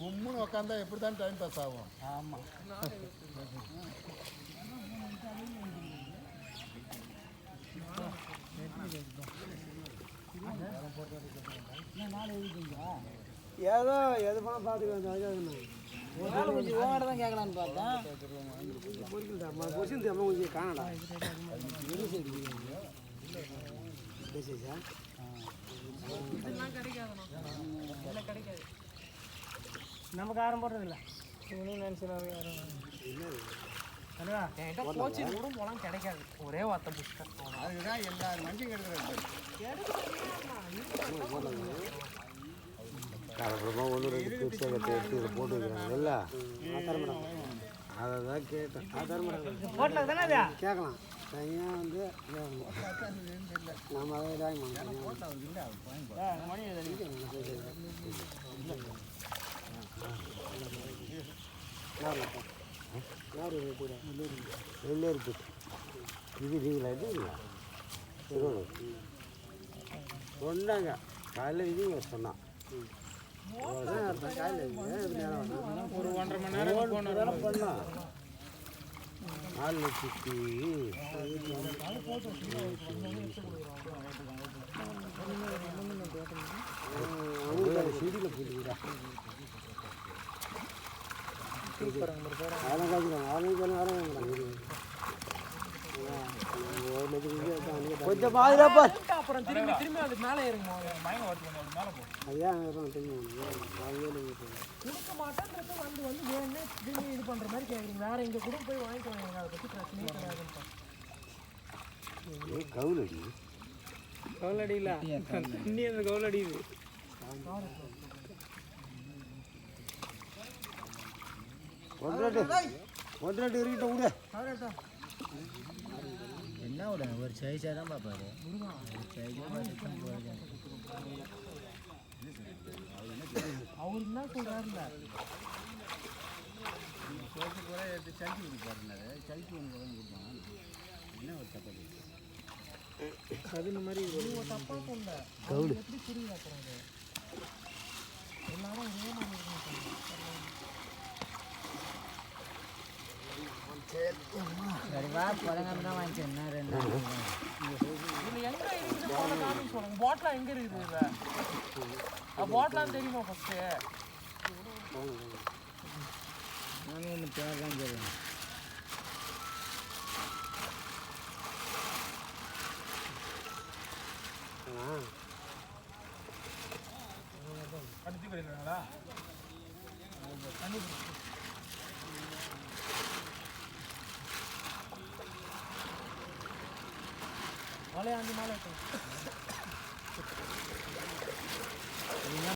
உம்முன்னு உட்காந்தா எப்படி தான் டைம் பாஸ் ஆகும். ஆமாம் ஏதோ எது பண்ண பார்த்துக்கலாம். கொஞ்சம் ஓங்கட தான் கேட்கலான்னு பார்த்தேன். பொரிச்சு கொஞ்சம் காணடா நமக்கு யாரும் போடுறதில்ல. நினைச்சுனாவே யாரும் கோச்சிங் கூட போலாம் கிடைக்காது. ஒரே வார்த்தை புஷ்டம். அதுதான் எல்லாரும் மஞ்சள் கெடுக்கிறது. காலப்புறமாக ஒன்று ரெண்டு பெருசாக எடுத்து இதில் போட்டு வைக்கிறாங்கல்ல. அதை தான் கேட்டேன். போட்டில் தானே கேட்கலாம் தனியாக வந்து நம்ம அதை வாங்கி வெள்ளேருக்கு இது நீங்களா இது இல்லை சொன்னாங்க காலையில் இது சொன்னான். ஒரு 1.5 மணி நேரம் பண்ணலாம். 4,00,000 சீடியில் போட்டுக்கிறா. அதெல்லாம் காய்ச்சிக்கலாம். கொஞ்சம் பாதுகாப்பா. அப்புறம் திரும்பி அது மேலே ஏறுங்க. ஐயா திரும்பி கொடுக்க மாட்டேன்றது வந்து வேணும்னே திரும்பி இது பண்ணுற மாதிரி கேட்குறீங்க. வேறு எங்கே கூட போய் வாங்கிட்டு வாங்க. அதை பற்றி பிரச்சனையே கிடையாதுன்னு. கவுலடி கவுலடியில் தண்ணி அந்த கவுலடி இது ஒன்றரை இருக்கட்டும் விடு. என்ன விட ஒரு சைஸாக தான் பார்ப்பாரு. அவர் என்ன சொல்கிறாருல்ல சளிக்கு கொடுப்பாருனாரு. சளிக்கு ஒன்று கொடுப்பாங்க. என்ன ஒரு தப்பு அது இந்த மாதிரி தப்பாக சொல்ல எப்படி புரியுது. அப்புறம் அது எல்லாரும் ஒரே மாதிரி சரிவா பழங்காம தான் வாங்கிச்சேன். என்ன 2 இதில் எங்கே இருக்குது போன காமின்னு சொல்லுங்க. பாட்டிலாம் எங்கே இருக்குது? இதில் பாட்டிலாம் தெரியுமா ஃபஸ்ட்டு? நானும் ஒன்று பேர் தான் தெரியும். அடிச்சு போயிருக்காங்களா? மலை 5 மாலை